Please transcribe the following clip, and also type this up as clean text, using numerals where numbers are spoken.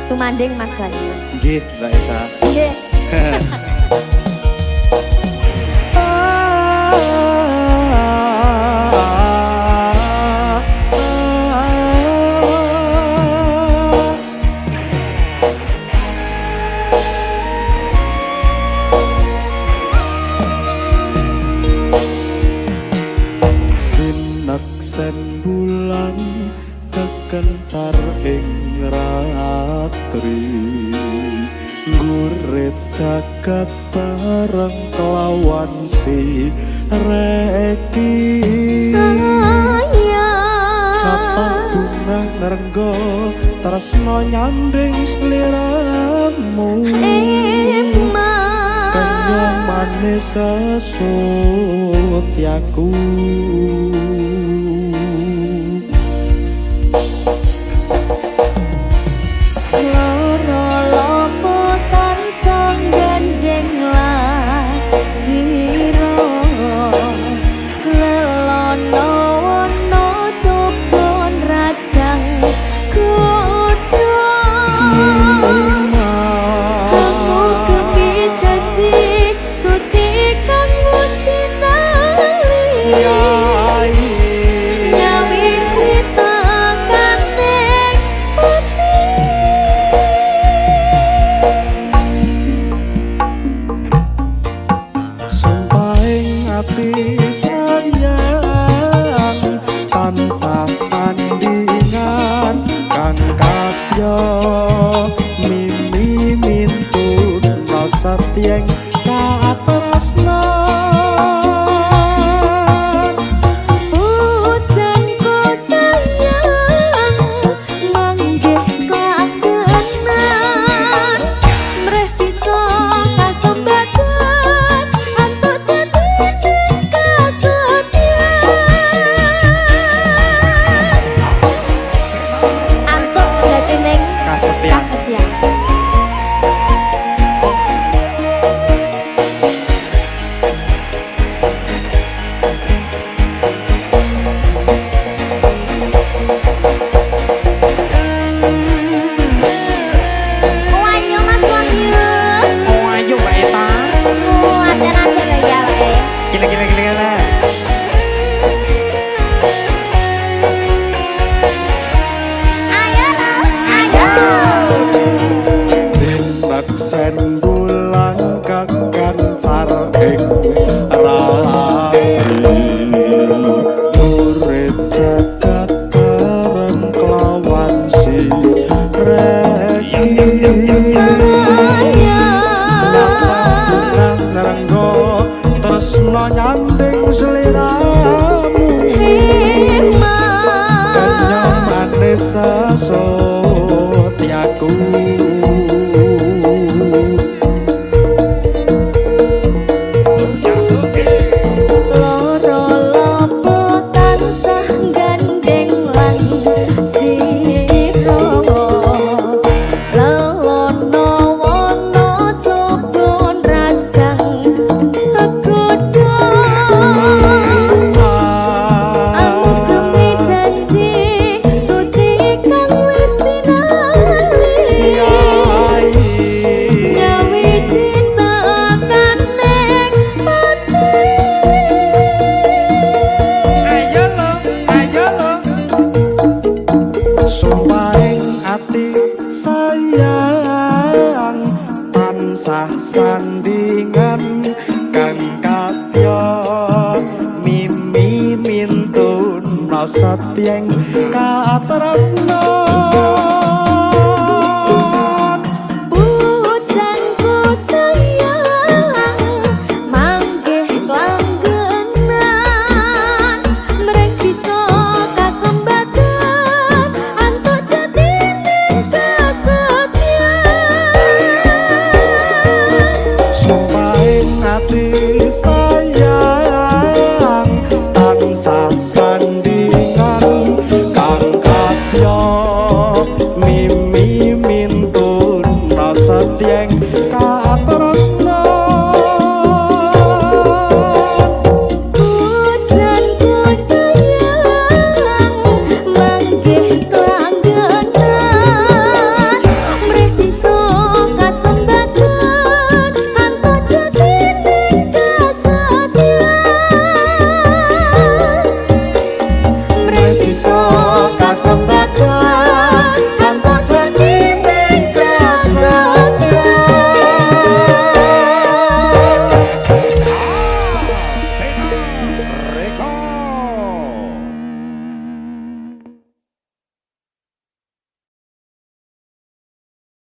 Sumanding Mas Wahyu. Nggih, Mbak Esa. Nggih. Sineksen bulan kekencar ing ratri ngurit jagat bareng kelawan si reki Sayang kapan bunga ngerenggo tresno nyanding sliramu kaya manis sesutyaku sayang tansah sandingan kang kadya mimi mintun no satyeng katresnan pujanku sayang manggih kakenan mreh bisa kasembatan antuk jadining kasetyan antuk jadining kasetyan sen bulan kekencar ing ratri urip jagat bareng kelawan si reki sayang nrenggo tresno nyanding sliramu kaya manis sesutyaku sayang tansah sandingan kang kadya mimi mintun satyeng katresnan